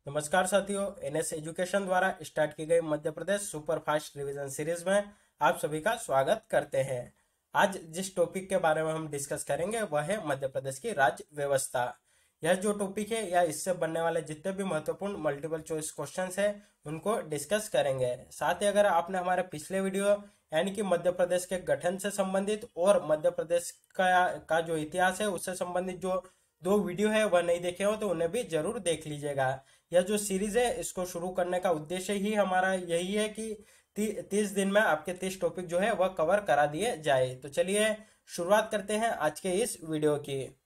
नमस्कार साथियों, NS education द्वारा स्टार्ट की गई Madhya Pradesh super fast revision series में आप सभी का स्वागत करते हैं। आज जिस टॉपिक के बारे में हम डिस्कस करेंगे वह है मध्य प्रदेश की राज्य व्यवस्था। यह जो टॉपिक है या इससे बनने वाले जितने भी महत्वपूर्ण मल्टीपल चॉइस क्वेश्चंस हैं उनको डिस्कस करेंगे। साथ ही अगर आपने हमारे पिछले वीडियो यानी कि मध्य प्रदेश के गठन से संबंधित और मध्य प्रदेश का जो इतिहास है उससे संबंधित जो दो वीडियो है वह नहीं देखे हो तो उन्हें भी जरूर देख लीजिएगा। यह जो सीरीज है इसको शुरू करने का उद्देश्य ही हमारा यही है कि 30 दिन में आपके 30 टॉपिक जो है वह कवर करा दिए जाए। तो चलिए शुरुआत करते हैं आज के इस वीडियो की।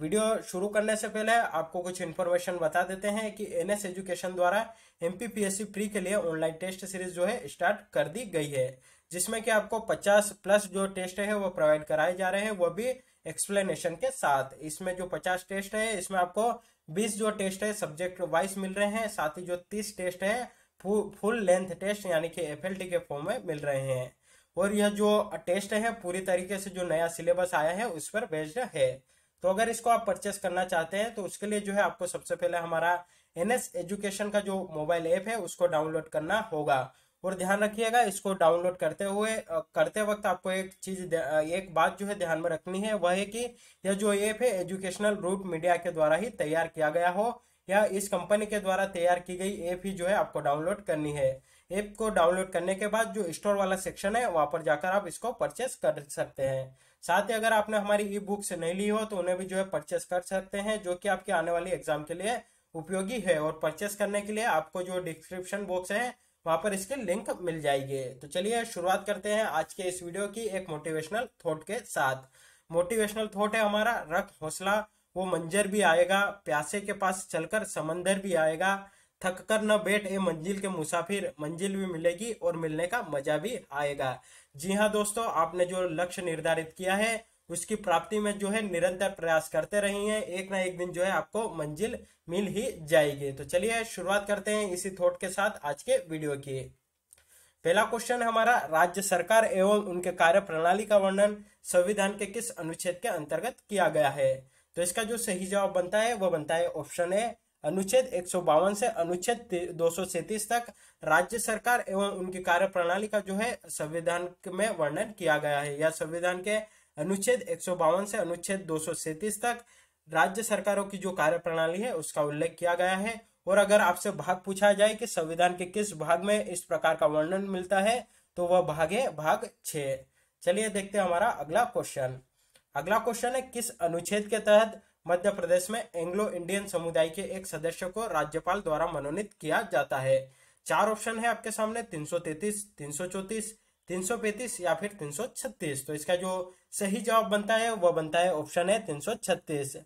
वीडियो शुरू करने से पहले आपको कुछ इन्फॉर्मेशन बता देते हैं कि एनएस एजुकेशन द्वारा एमपीपीएससी प्री के लिए ऑनलाइन टेस्ट सीरीज जो है स्टार्ट कर दी गई है, जिसमें कि आपको 50+ जो टेस्ट है वो प्रोवाइड कराए जा रहे हैं, वो भी एक्सप्लेनेशन के साथ। इसमें जो 50 टेस्ट है इसमें आपको 20 जो टेस्ट है सब्जेक्ट वाइज मिल रहे हैं, साथ ही जो 30 टेस्ट है फुल लेंथ टेस्ट यानी कि एफएलटी के फॉर्म में मिल रहे हैं। और यह जो टेस्ट है पूरी तरीके से जो नया सिलेबस आया है उस पर बेस्ड है। तो अगर इसको आप परचेस करना चाहते हैं तो उसके लिए जो है आपको सबसे पहले हमारा एनएस एजुकेशन का जो मोबाइल ऐप है उसको डाउनलोड करना होगा। और ध्यान रखिएगा, इसको डाउनलोड करते वक्त आपको एक बात जो है ध्यान में रखनी है, वह है कि यह जो ऐप है एजुकेशनल रूट मीडिया के द्वारा ही तैयार किया गया हो या इस कंपनी के द्वारा तैयार की गई ऐप ही जो है आपको डाउनलोड करनी है। ऐप को डाउनलोड करने के बाद जो स्टोर वाला सेक्शन है वहां पर जाकर आप इसको परचेस कर सकते हैं। साथ ही अगर आपने हमारी ई बुक से नहीं ली हो तो उन्हें भी जो है परचेस कर सकते हैं, जो कि आपके आने वाली एग्जाम के लिए उपयोगी है। और परचेस करने के लिए आपको जो डिस्क्रिप्शन बॉक्स है वहां पर इसके लिंक मिल जाएगी। तो चलिए शुरुआत करते हैं आज के इस वीडियो की एक मोटिवेशनल थॉट के साथ। मोटिवेशनल थॉट है हमारा, रख हौसला वो मंजर भी आएगा, प्यासे के पास चलकर समंदर भी आएगा, थक कर न बैठ ए मंजिल के मुसाफिर, मंजिल भी मिलेगी और मिलने का मजा भी आएगा। जी हाँ दोस्तों, आपने जो लक्ष्य निर्धारित किया है उसकी प्राप्ति में जो है निरंतर प्रयास करते रहिए, एक ना एक दिन जो है आपको मंजिल मिल ही जाएगी। तो चलिए शुरुआत करते हैं इसी थॉट के साथ आज के वीडियो की। पहला क्वेश्चन हमारा, राज्य सरकार एवं उनके कार्य प्रणाली का वर्णन संविधान के किस अनुच्छेद के अंतर्गत किया गया है? तो इसका जो सही जवाब बनता है वह बनता है ऑप्शन ए, अनुच्छेद 152 से अनुच्छेद 237 तक राज्य सरकार एवं उनकी कार्य प्रणाली का जो है संविधान में वर्णन किया गया है। या संविधान के अनुच्छेद 152 से अनुच्छेद 237 तक राज्य सरकारों की जो कार्य प्रणाली है उसका उल्लेख किया गया है। और अगर आपसे भाग पूछा जाए कि संविधान के किस भाग में इस प्रकार का वर्णन मिलता है तो वह भाग है भाग 6। चलिए देखते हैं हमारा अगला क्वेश्चन। अगला क्वेश्चन है, किस अनुच्छेद के तहत मध्य प्रदेश में एंग्लो इंडियन समुदाय के एक सदस्य को राज्यपाल द्वारा मनोनीत किया जाता है? चार ऑप्शन है आपके सामने, 333, 334, 335 या फिर 336। तो इसका जो सही जवाब बनता है वह बनता है ऑप्शन है 336।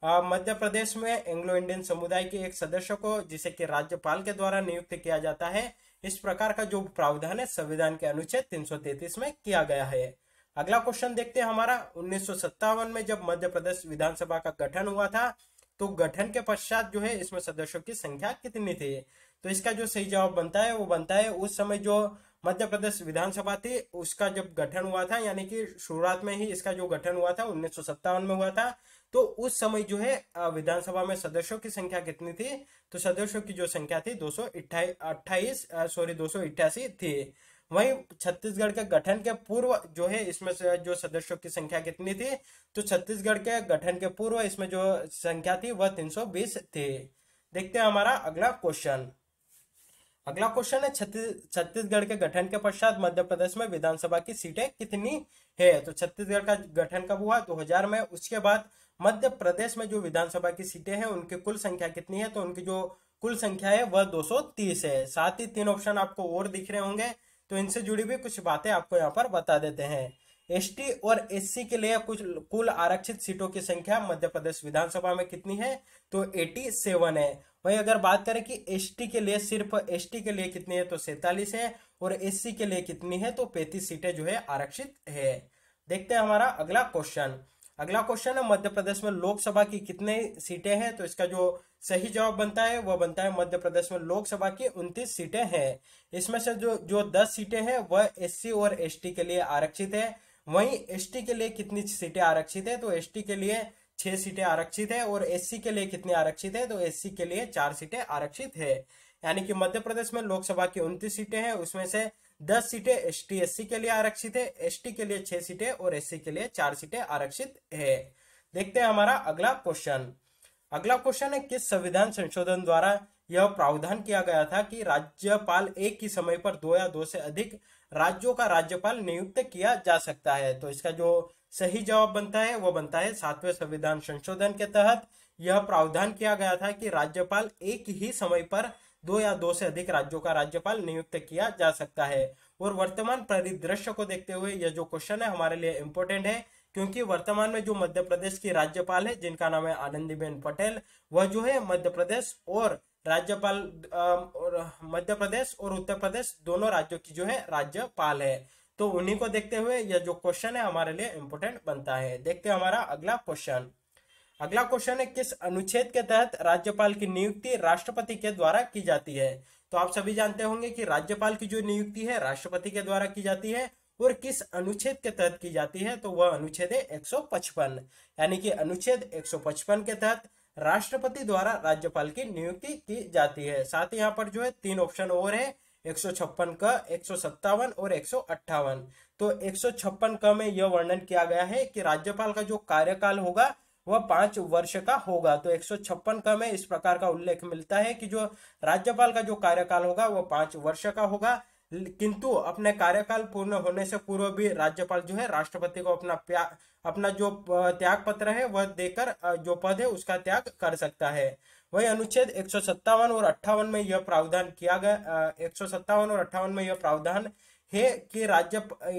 मध्य प्रदेश में एंग्लो इंडियन समुदाय के एक सदस्य को जिसे कि राज्यपाल के द्वारा नियुक्त किया जाता है, इस प्रकार का जो प्रावधान है संविधान के अनुच्छेद 333 में किया गया है। अगला क्वेश्चन देखते हैं हमारा, 1957 में जब मध्य प्रदेश विधानसभा का गठन हुआ था तो गठन के पश्चात जो है इसमें सदस्यों की संख्या कितनी थी? तो इसका जो सही जवाब बनता है वो बनता है उस समय जो मध्य प्रदेश विधानसभा थी उसका जब गठन हुआ था, यानी कि शुरुआत में ही इसका जो गठन हुआ था 1957 में हुआ था, तो उस समय जो है विधानसभा में सदस्यों की संख्या कितनी थी? तो सदस्यों की जो संख्या थी 288 थी। वहीं छत्तीसगढ़ के गठन के पूर्व जो है इसमें से जो सदस्यों की संख्या कितनी थी? तो छत्तीसगढ़ के गठन के पूर्व इसमें जो संख्या थी वह 320 थी। देखते हैं हमारा अगला क्वेश्चन। अगला क्वेश्चन है, छत्तीसगढ़ के गठन के पश्चात मध्य प्रदेश में विधानसभा की सीटें कितनी है? तो छत्तीसगढ़ का गठन कब हुआ? 2000 में। उसके बाद मध्य प्रदेश में जो विधानसभा की सीटें हैं उनकी कुल संख्या कितनी है? तो उनकी जो कुल संख्या है वह 230 है। साथ ही 3 ऑप्शन आपको और दिख रहे होंगे, तो इनसे जुड़ी भी कुछ बातें आपको यहाँ पर बता देते हैं। एसटी और एससी के लिए कुछ कुल आरक्षित सीटों की संख्या मध्य प्रदेश विधानसभा में कितनी है? तो 87 है। वहीं अगर बात करें कि एसटी के लिए, सिर्फ एसटी के लिए कितनी है तो 47 है, और एससी के लिए कितनी है तो 35 सीटें जो है आरक्षित है। देखते हैं हमारा अगला क्वेश्चन। अगला क्वेश्चन है, मध्य प्रदेश में लोकसभा की कितने सीटें हैं? तो इसका जो सही जवाब बनता है वह बनता है मध्य प्रदेश में लोकसभा की 29 सीटें हैं। इसमें से जो 10 सीटें हैं वह एससी और एसटी के लिए आरक्षित है। वहीं एसटी के लिए कितनी सीटें आरक्षित है? तो एसटी के लिए 6 सीटें आरक्षित है, और एससी के लिए कितनी आरक्षित है, तो एससी के लिए 4 सीटें आरक्षित है। यानी कि मध्य प्रदेश में लोकसभा की 29 सीटें हैं, उसमें से 10 सीटें एसटी एससी के लिए आरक्षित है, एसटी के लिए 6 सीटें और एससी के लिए 4 सीटें आरक्षित है। देखते हैं हमारा अगला क्वेश्चन। अगला क्वेश्चन है, किस संविधान संशोधन द्वारा यह प्रावधान किया गया था कि राज्यपाल एक ही समय पर 2 या 2 से अधिक राज्यों का राज्यपाल नियुक्त किया जा सकता है। तो इसका जो सही जवाब बनता है वो बनता है 7वें संविधान संशोधन के तहत यह प्रावधान किया गया था कि राज्यपाल एक ही समय पर 2 या 2 से अधिक राज्यों का राज्यपाल नियुक्त किया जा सकता है। और वर्तमान परिदृश्य को देखते हुए यह जो क्वेश्चन है हमारे लिए इंपॉर्टेंट है, क्योंकि वर्तमान में जो मध्य प्रदेश की राज्यपाल है जिनका नाम है आनंदीबेन पटेल, वह जो है मध्य प्रदेश और राज्यपाल और मध्य प्रदेश और उत्तर प्रदेश दोनों राज्यों की जो है राज्यपाल है। तो उन्हीं को देखते हुए यह जो क्वेश्चन है हमारे लिए इंपॉर्टेंट बनता है। देखते हैं हमारा अगला क्वेश्चन। अगला क्वेश्चन है, किस अनुच्छेद के तहत राज्यपाल की नियुक्ति राष्ट्रपति के द्वारा की जाती है। तो आप सभी जानते होंगे कि राज्यपाल की जो नियुक्ति है राष्ट्रपति के द्वारा की जाती है, और किस अनुच्छेद के तहत की जाती है, तो वह अनुच्छेद है 155। यानी कि अनुच्छेद 155 के तहत राष्ट्रपति द्वारा राज्यपाल की नियुक्ति की जाती है। साथ ही यहाँ पर जो है 3 ऑप्शन और है, 156 का, 157 और 158। तो 156 का में यह वर्णन किया गया है कि राज्यपाल का जो कार्यकाल होगा वह 5 वर्ष का होगा। तो 156 का में इस प्रकार का उल्लेख मिलता है कि जो राज्यपाल का जो कार्यकाल होगा वह 5 वर्ष का होगा, किंतु अपने कार्यकाल पूर्ण होने से पूर्व भी राज्यपाल जो है राष्ट्रपति को अपना जो त्याग पत्र है वह देकर जो पद है उसका त्याग कर सकता है। वही अनुच्छेद 157 और 58 में यह प्रावधान किया गया, 157 और 58 में यह प्रावधान है कि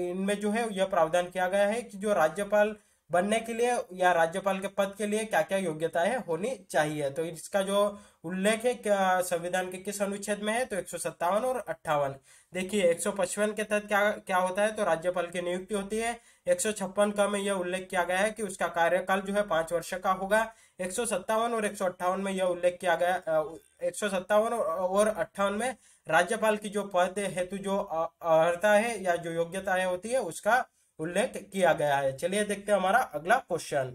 इनमें जो है यह प्रावधान किया गया है कि जो राज्यपाल बनने के लिए या राज्यपाल के पद के लिए क्या क्या योग्यताएं होनी चाहिए। तो इसका जो उल्लेख है क्या संविधान के किस अनुच्छेद में है, तो 157 और 58। देखिए 155 के तहत क्या क्या होता है, तो राज्यपाल की नियुक्ति होती है। 156 का में यह उल्लेख किया गया है कि उसका कार्यकाल जो है 5 वर्ष का होगा। 157 और 158 में यह उल्लेख किया गया, 157 और 58 में राज्यपाल की जो पद हेतु जो अर्हता है या जो योग्यता होती है उसका उल्लेख किया गया है। चलिए देखते हैं हमारा अगला क्वेश्चन।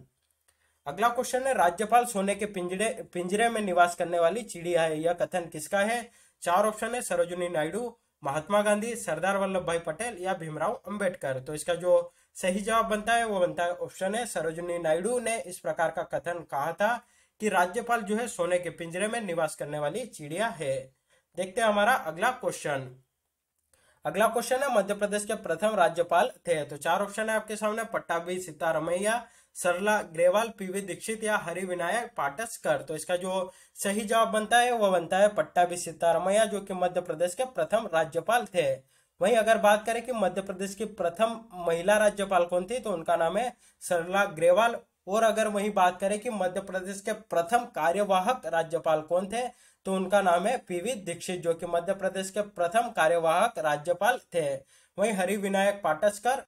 अगला क्वेश्चन है, राज्यपाल सोने के पिंजरे में निवास करने वाली चिड़िया है, यह कथन किसका है। 4 ऑप्शन है, सरोजिनी नायडू, महात्मा गांधी, सरदार वल्लभ भाई पटेल या भीमराव अंबेडकर। तो इसका जो सही जवाब बनता है वो बनता है ऑप्शन है, सरोजिनी नायडू ने इस प्रकार का कथन कहा था कि राज्यपाल जो है सोने के पिंजरे में निवास करने वाली चिड़िया है। देखते हैं हमारा अगला क्वेश्चन। अगला क्वेश्चन है, मध्य प्रदेश के प्रथम राज्यपाल थे। तो 4 ऑप्शन है आपके सामने, पट्टाभी सिद्धारमैया, सरला ग्रेवाल, पीवी दीक्षित या हरिविनायक पाटसकर। तो इसका जो सही जवाब बनता है वो बनता है पट्टाभी सिद्धारमैया, जो कि मध्य प्रदेश के प्रथम राज्यपाल थे। वहीं अगर बात करें कि मध्य प्रदेश की प्रथम महिला राज्यपाल कौन थी, तो उनका नाम है सरला ग्रेवाल। और अगर वही बात करें कि मध्य प्रदेश के प्रथम कार्यवाहक राज्यपाल कौन थे, तो उनका नाम है पीवी दीक्षित, जो कि मध्य प्रदेश के प्रथम कार्यवाहक राज्यपाल थे। वहीं हरिविनायक पाटसकर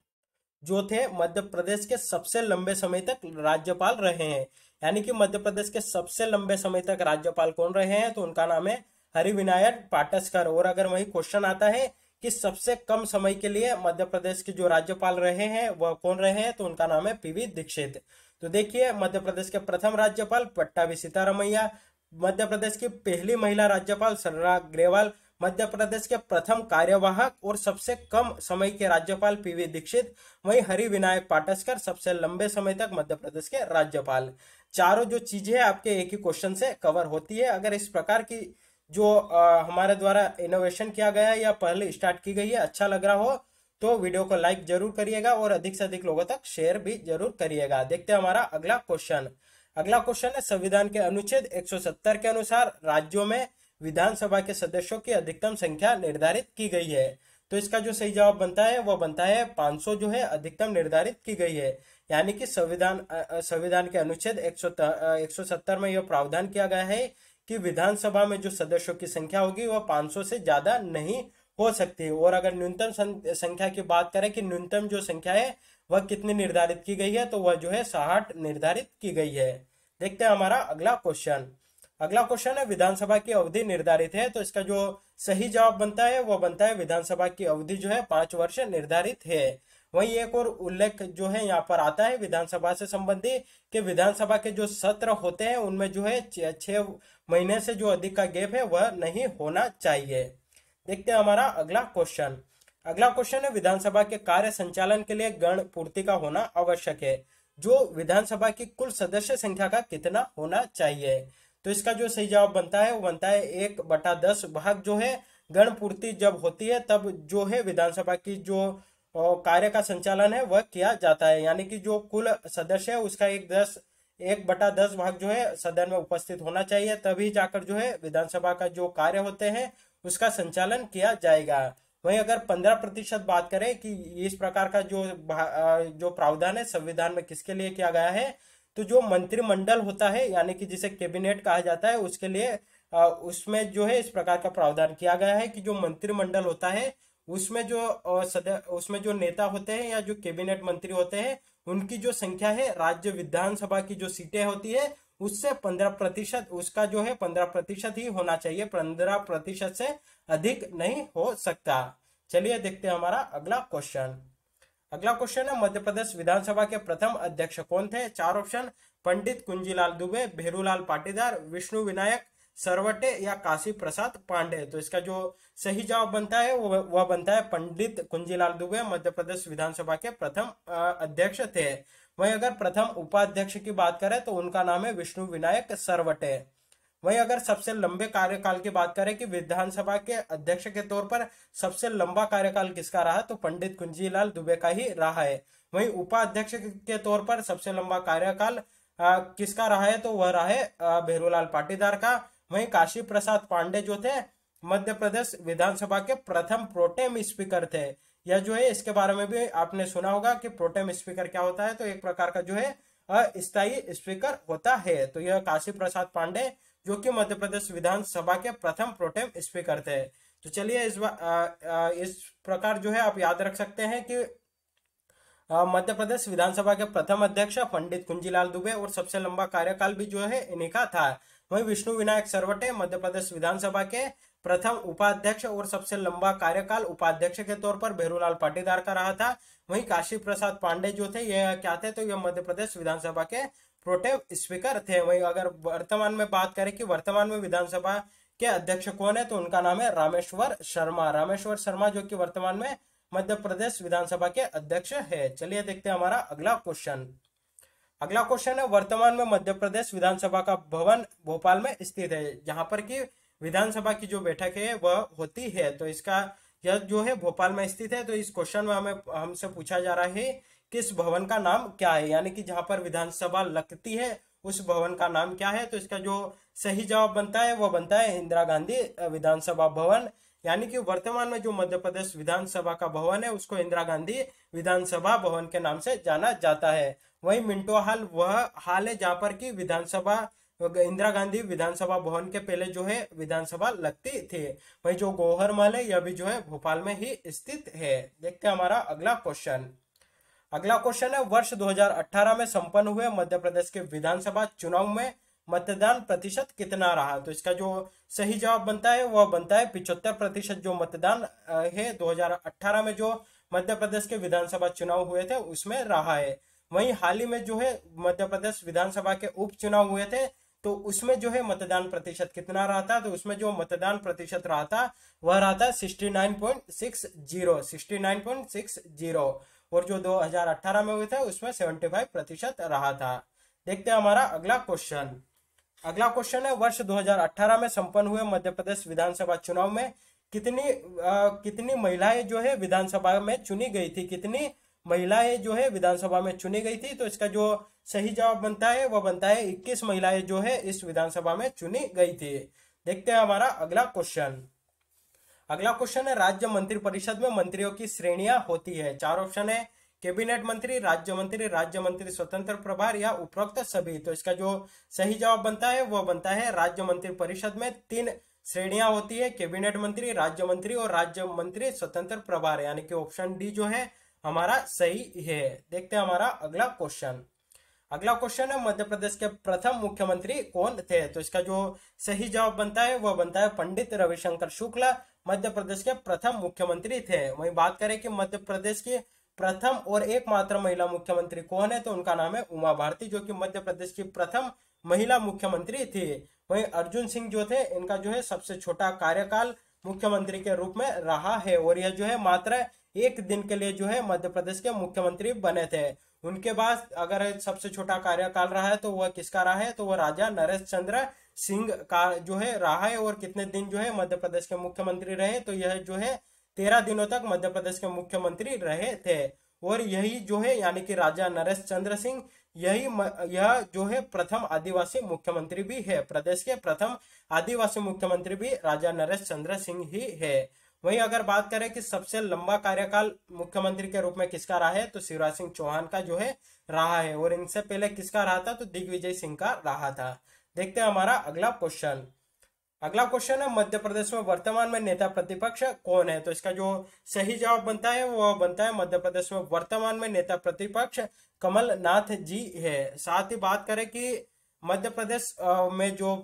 जो थे मध्य प्रदेश के सबसे लंबे समय तक राज्यपाल रहे हैं। यानी कि मध्य प्रदेश के सबसे लंबे समय तक राज्यपाल कौन रहे हैं, तो उनका नाम है हरिविनायक पाटसकर। और अगर वही क्वेश्चन आता है कि सबसे कम समय के लिए मध्य प्रदेश के जो राज्यपाल रहे हैं वह कौन रहे हैं, तो उनका नाम है पीवी दीक्षित। तो देखिए मध्य प्रदेश के प्रथम राज्यपाल पट्टाभी सिद्धारमैया, मध्य प्रदेश की पहली महिला राज्यपाल सरला ग्रेवाल, मध्य प्रदेश के प्रथम कार्यवाहक और सबसे कम समय के राज्यपाल पीवी दीक्षित, वहीं हरिविनायक पाटसकर सबसे लंबे समय तक मध्य प्रदेश के राज्यपाल। चारों जो चीजें आपके एक ही क्वेश्चन से कवर होती है। अगर इस प्रकार की जो हमारे द्वारा इनोवेशन किया गया है या पहले स्टार्ट की गई है अच्छा लग रहा हो तो वीडियो को लाइक जरूर करिएगा और अधिक से अधिक लोगों तक शेयर भी जरूर करिएगा। देखते हैं हमारा अगला क्वेश्चन। अगला क्वेश्चन है, संविधान के अनुच्छेद 170 के अनुसार राज्यों में विधानसभा के सदस्यों की अधिकतम संख्या निर्धारित की गई है। तो इसका जो सही जवाब बनता है वो बनता है 500 जो है अधिकतम निर्धारित की गई है। यानी कि संविधान के अनुच्छेद 170 में यह प्रावधान किया गया है कि विधानसभा में जो सदस्यों की संख्या होगी वह 500 से ज्यादा नहीं हो सकती। और अगर न्यूनतम संख्या की बात करें कि न्यूनतम जो संख्या है वह कितनी निर्धारित की गई है, तो वह जो है 60 निर्धारित की गई है। देखते हैं हमारा अगला क्वेश्चन। अगला क्वेश्चन है, विधानसभा की अवधि निर्धारित है। तो इसका जो सही जवाब बनता है वो बनता है विधानसभा की अवधि जो है 5 वर्ष निर्धारित है। वहीं एक और उल्लेख जो है यहाँ पर आता है विधानसभा से संबंधी कि विधानसभा के जो सत्र होते हैं उनमें जो है 6 महीने से जो अधिक का गैप है वह नहीं होना चाहिए। देखते हैं हमारा अगला क्वेश्चन। अगला क्वेश्चन है विधानसभा के कार्य संचालन के लिए गण पूर्ति का होना आवश्यक है। जो विधानसभा की कुल सदस्य संख्या का कितना होना चाहिए? तो इसका जो सही जवाब बनता है वो बनता है 1/10 भाग जो है गण पूर्ति जब होती है तब जो है विधानसभा की जो कार्य का संचालन है वह किया जाता है। यानी कि जो कुल सदस्य है उसका 1/10 भाग जो है सदन में उपस्थित होना चाहिए, तभी जाकर जो है विधानसभा का जो कार्य होते हैं उसका संचालन किया जाएगा। वहीं अगर 15% बात करें कि इस प्रकार का जो प्रावधान है संविधान में किसके लिए किया गया है, तो जो मंत्रिमंडल होता है यानी कि जिसे कैबिनेट कहा जाता है उसके लिए उसमें जो है इस प्रकार का प्रावधान किया गया है कि जो मंत्रिमंडल होता है उसमें जो नेता होते हैं या जो कैबिनेट मंत्री होते हैं उनकी जो संख्या है राज्य विधानसभा की जो सीटें होती है उससे 15%, उसका जो है 15% ही होना चाहिए, 15% से अधिक नहीं हो सकता। चलिए देखते हैं हमारा अगला क्वेश्चन। अगला क्वेश्चन है मध्य प्रदेश विधानसभा के प्रथम अध्यक्ष कौन थे? 4 ऑप्शन, पंडित कुंजीलाल दुबे, भेरूलाल पाटीदार, विष्णु विनायक सरवटे या काशी प्रसाद पांडे। तो इसका जो सही जवाब बनता है वह बनता है पंडित कुंजीलाल दुबे मध्य प्रदेश विधानसभा के प्रथम अध्यक्ष थे। वहीं अगर प्रथम उपाध्यक्ष की बात करें तो उनका नाम है विष्णु विनायक सरवटे। वहीं अगर सबसे लंबे कार्यकाल की बात करें कि विधानसभा के अध्यक्ष के तौर पर सबसे लंबा कार्यकाल किसका रहा, तो पंडित कुंजीलाल दुबे का ही रहा है। वहीं उपाध्यक्ष के तौर पर सबसे लंबा कार्यकाल किसका रहा है, तो वह रहा है भेरूलाल पाटीदार का। वहीं काशी प्रसाद पांडे जो थे मध्य प्रदेश विधानसभा के प्रथम प्रोटेम स्पीकर थे। यह जो है इसके बारे में भी आपने सुना होगा कि प्रोटेम स्पीकर क्या होता है, तो एक प्रकार का जो है अस्थायी स्पीकर होता है। तो यह काशी प्रसाद पांडे जो कि मध्य प्रदेश विधानसभा के प्रथम प्रोटेम स्पीकर थे। तो चलिए इस प्रकार जो है आप याद रख सकते हैं कि मध्य प्रदेश विधानसभा के प्रथम अध्यक्ष पंडित कुंजीलाल दुबे और सबसे लंबा कार्यकाल भी जो है इन्हीं का था। वहीं विष्णु विनायक सरवटे मध्य प्रदेश विधानसभा के प्रथम उपाध्यक्ष और सबसे लंबा कार्यकाल उपाध्यक्ष के तौर पर भेरूलाल पाटीदार का रहा था। वहीं काशी प्रसाद पांडे जो थे यह क्या थे, तो यह मध्य प्रदेश विधानसभा के प्रोटेम स्पीकर थे। वहीं अगर वर्तमान में बात करें कि वर्तमान में विधानसभा के अध्यक्ष कौन है, तो उनका नाम है रामेश्वर शर्मा। रामेश्वर शर्मा जो कि वर्तमान में मध्य प्रदेश विधानसभा के अध्यक्ष है। चलिए देखते हैं हमारा अगला क्वेश्चन। अगला क्वेश्चन है वर्तमान में मध्य प्रदेश विधानसभा का भवन भोपाल में स्थित है, जहां पर की विधानसभा की जो बैठक है वह होती है। तो इसका यह जो है भोपाल में स्थित है। तो इस क्वेश्चन में हमसे पूछा जा रहा है कि इस भवन का नाम क्या है, यानी कि जहां पर विधानसभा लगती है उस भवन का नाम क्या है। तो इसका जो सही जवाब बनता है वो बनता है इंदिरा गांधी विधानसभा भवन। यानी कि वर्तमान में जो मध्य प्रदेश विधानसभा का भवन है उसको इंदिरा गांधी विधानसभा भवन के नाम से जाना जाता है। वही मिंटो हॉल वह हॉल है जहां पर की विधानसभा इंदिरा गांधी विधानसभा भवन के पहले जो है विधानसभा लगती थी। वही जो गौहर महल है यह भी जो है भोपाल में ही स्थित है। देखते हैं हमारा अगला क्वेश्चन। अगला क्वेश्चन है वर्ष 2018 में संपन्न हुए मध्य प्रदेश के विधानसभा चुनाव में मतदान प्रतिशत कितना रहा। तो इसका जो सही जवाब बनता है वह बनता है 75% जो मतदान है 2018 में जो मध्य प्रदेश के विधानसभा चुनाव हुए थे उसमें रहा है। वहीं हाल ही में जो है मध्य प्रदेश विधानसभा के उपचुनाव हुए थे तो उसमें जो है मतदान प्रतिशत कितना रहा था, तो उसमें जो मतदान प्रतिशत रहा था वह रहा था 69.60 और जो 2018 में हुए थे उसमें 75% रहा था। देखते हैं हमारा अगला क्वेश्चन। अगला क्वेश्चन है वर्ष 2018 में संपन्न हुए मध्य प्रदेश विधानसभा चुनाव में कितनी महिलाएं जो है विधानसभा में चुनी गई थी, कितनी महिलाएं जो है विधानसभा में चुनी गई थी। तो इसका जो सही जवाब बनता है वह बनता है 21 महिलाएं जो है इस विधानसभा में चुनी गई थी। देखते हैं हमारा अगला क्वेश्चन। अगला क्वेश्चन है राज्य मंत्रिपरिषद में मंत्रियों की श्रेणियां होती है। 4 ऑप्शन है कैबिनेट मंत्री, राज्य मंत्री स्वतंत्र प्रभार या उपरोक्त सभी। तो इसका जो सही जवाब बनता है वह बनता है राज्य मंत्रिपरिषद में 3 श्रेणियां होती है, कैबिनेट मंत्री, राज्य मंत्री और राज्य मंत्री स्वतंत्र प्रभार, यानी कि ऑप्शन डी जो है हमारा सही है। देखते हैं हमारा अगला क्वेश्चन। अगला क्वेश्चन है मध्य प्रदेश के प्रथम मुख्यमंत्री कौन थे। तो इसका जो सही जवाब बनता है वह बनता है पंडित रविशंकर शुक्ला मध्य प्रदेश के प्रथम मुख्यमंत्री थे। वहीं बात करें कि मध्य प्रदेश की प्रथम और एकमात्र महिला मुख्यमंत्री कौन है? तो उनका नाम है उमा भारती, जो कि मध्य प्रदेश की प्रथम महिला मुख्यमंत्री थी। वहीं अर्जुन सिंह जो थे, इनका जो है सबसे छोटा कार्यकाल मुख्यमंत्री के रूप में रहा है, और यह जो है मात्र एक दिन के लिए जो है मध्य प्रदेश के मुख्यमंत्री बने थे। उनके बाद अगर सबसे छोटा कार्यकाल रहा है तो वह किसका रहा है? तो वह राजा नरेश चंद्र सिंह का जो है रहा है। और कितने दिन जो है मध्य प्रदेश के मुख्यमंत्री रहे? तो यह जो है 13 दिनों तक मध्य प्रदेश के मुख्यमंत्री रहे थे। और यही जो है यानी कि राजा नरेश चंद्र सिंह, यह जो है प्रथम आदिवासी मुख्यमंत्री भी है। प्रदेश के प्रथम आदिवासी मुख्यमंत्री भी राजा नरेश चंद्र सिंह ही है। वहीं अगर बात करें कि सबसे लंबा कार्यकाल मुख्यमंत्री के रूप में किसका रहा है, तो शिवराज सिंह चौहान का जो है रहा है। और इनसे पहले किसका रहा था? तो दिग्विजय सिंह का रहा था। देखते हैं हमारा अगला क्वेश्चन। अगला क्वेश्चन है, मध्य प्रदेश में वर्तमान में नेता प्रतिपक्ष कौन है? तो इसका जो सही जवाब बनता है वो बनता है मध्य प्रदेश में वर्तमान में नेता प्रतिपक्ष कमलनाथ जी है। साथ ही बात करें कि मध्य प्रदेश में जो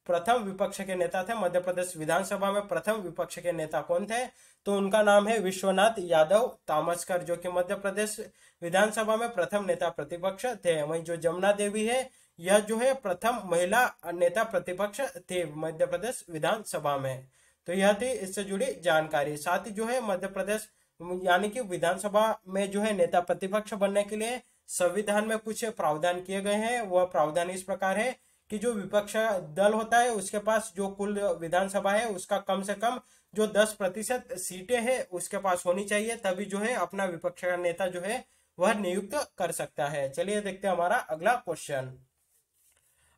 प्रथम विपक्ष के नेता थे, मध्य प्रदेश विधानसभा में प्रथम विपक्ष के नेता कौन थे? तो उनका नाम है विश्वनाथ यादव तामसकर, जो कि मध्य प्रदेश विधानसभा में प्रथम नेता प्रतिपक्ष थे। वहीं जो जमुना देवी है, यह जो है प्रथम महिला नेता प्रतिपक्ष थे मध्य प्रदेश विधानसभा में। तो यह थी इससे जुड़ी जानकारी। साथ ही जो है मध्य प्रदेश यानी कि विधानसभा में जो है नेता प्रतिपक्ष बनने के लिए संविधान में कुछ प्रावधान किए गए हैं। वह प्रावधान इस प्रकार है कि जो विपक्ष दल होता है उसके पास जो कुल विधानसभा है उसका कम से कम जो 10% सीटें हैं उसके पास होनी चाहिए, तभी जो है अपना विपक्ष का नेता जो है वह नियुक्त कर सकता है। चलिए देखते हैं हमारा अगला क्वेश्चन।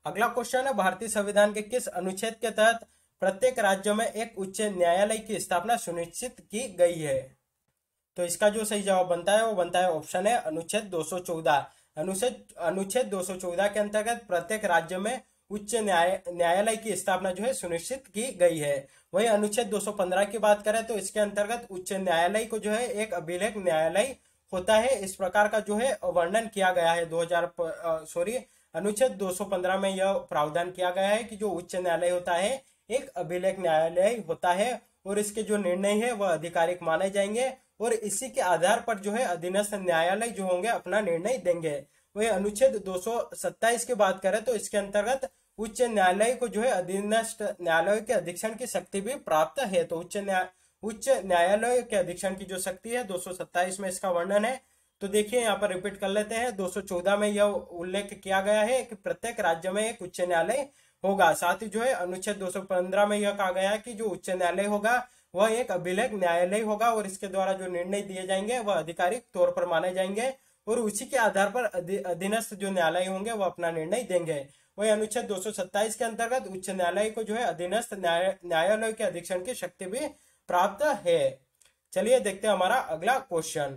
अगला क्वेश्चन है, भारतीय संविधान के किस अनुच्छेद के तहत प्रत्येक राज्य में एक उच्च न्यायालय की स्थापना सुनिश्चित की गई है? तो इसका जो सही जवाब बनता है वो बनता है ऑप्शन है अनुच्छेद 214। अनुच्छेद 214 के अंतर्गत प्रत्येक राज्य में उच्च न्यायालय की स्थापना जो है सुनिश्चित की गई है। वहीं अनुच्छेद 215 की बात करें तो इसके अंतर्गत उच्च न्यायालय को जो है एक अभिलेख न्यायालय होता है, इस प्रकार का जो है वर्णन किया गया है। अनुच्छेद 215 में यह प्रावधान किया गया है कि जो उच्च न्यायालय होता है एक अभिलेख न्यायालय होता है, और इसके जो निर्णय है वह आधिकारिक माने जाएंगे, और इसी के आधार पर जो है अधीनस्थ न्यायालय जो होंगे अपना निर्णय देंगे। वही अनुच्छेद 227 की बात करें तो इसके अंतर्गत उच्च न्यायालय को जो है अधीनस्थ न्यायालय के अधीक्षण की शक्ति भी प्राप्त है। तो उच्च न्यायालय के अधीक्षण की जो शक्ति है 227 में इसका वर्णन है। तो देखिए यहाँ पर रिपीट कर लेते हैं। 214 में यह उल्लेख किया गया है कि प्रत्येक राज्य में एक उच्च न्यायालय होगा। साथ ही जो है अनुच्छेद 215 में यह कहा गया है कि जो उच्च न्यायालय होगा वह एक अभिलेख न्यायालय होगा, और इसके द्वारा जो निर्णय दिए जाएंगे वह आधिकारिक तौर पर माने जाएंगे, और उसी के आधार पर अधीनस्थ जो न्यायालय होंगे वह अपना निर्णय देंगे। वही अनुच्छेद 227 के अंतर्गत उच्च न्यायालय को जो है अधीनस्थ न्यायालय के अधीक्षण की शक्ति भी प्राप्त है। चलिए देखते हैं हमारा अगला क्वेश्चन।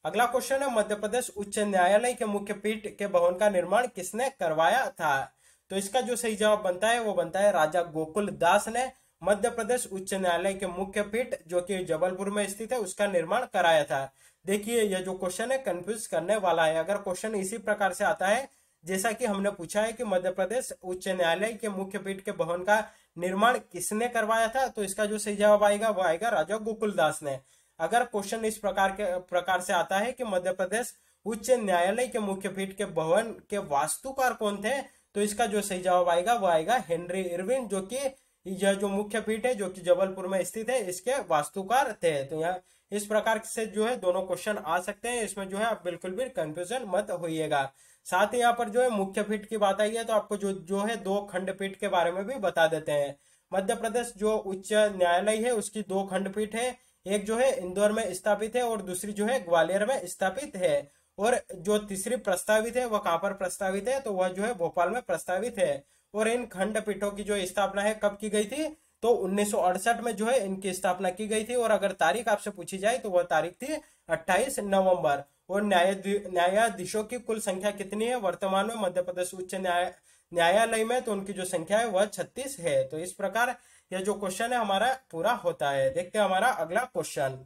अगला क्वेश्चन है, मध्य प्रदेश उच्च न्यायालय के मुख्य पीठ के भवन का निर्माण किसने करवाया था? तो इसका जो सही जवाब बनता है वो बनता है राजा गोकुल दास ने मध्य प्रदेश उच्च न्यायालय के मुख्य पीठ जो कि जबलपुर में स्थित है उसका निर्माण कराया था। देखिए यह जो क्वेश्चन है कंफ्यूज करने वाला है। अगर क्वेश्चन इसी प्रकार से आता है जैसा कि हमने पूछा है कि मध्य प्रदेश उच्च न्यायालय के मुख्य पीठ के भवन का निर्माण किसने करवाया था, तो इसका जो सही जवाब आएगा वो आएगा राजा गोकुल दास ने। अगर क्वेश्चन इस प्रकार से आता है कि मध्य प्रदेश उच्च न्यायालय के मुख्य पीठ के भवन के वास्तुकार कौन थे, तो इसका जो सही जवाब आएगा वो आएगा हेनरी इरविन, जो कि यह जो मुख्य पीठ है जो कि जबलपुर में स्थित है इसके वास्तुकार थे। तो यहाँ इस प्रकार से जो है दोनों क्वेश्चन आ सकते हैं, इसमें जो है आप बिल्कुल भी कंफ्यूजन मत होइएगा। साथ ही यहाँ पर जो है मुख्य पीठ की बात आई है तो आपको जो है दो खंडपीठ के बारे में भी बता देते हैं। मध्य प्रदेश जो उच्च न्यायालय है उसकी दो खंडपीठ है, एक जो है इंदौर में स्थापित है और दूसरी जो है ग्वालियर में स्थापित है, और जो तीसरी प्रस्तावित है वह कहाँ पर प्रस्तावित है, तो वह जो है भोपाल में प्रस्तावित है। और इन खंडपीठों की जो स्थापना है कब की गई थी, तो 1968 में जो है इनकी स्थापना की गई थी, और अगर तारीख आपसे पूछी जाए तो वह तारीख थी 28 नवंबर। और न्यायाधीशों की कुल संख्या कितनी है वर्तमान में मध्य प्रदेश उच्च न्यायालय में, तो उनकी जो संख्या है वह 36 है। तो इस प्रकार यह जो क्वेश्चन है हमारा पूरा होता है। देखते हैं हमारा अगला क्वेश्चन।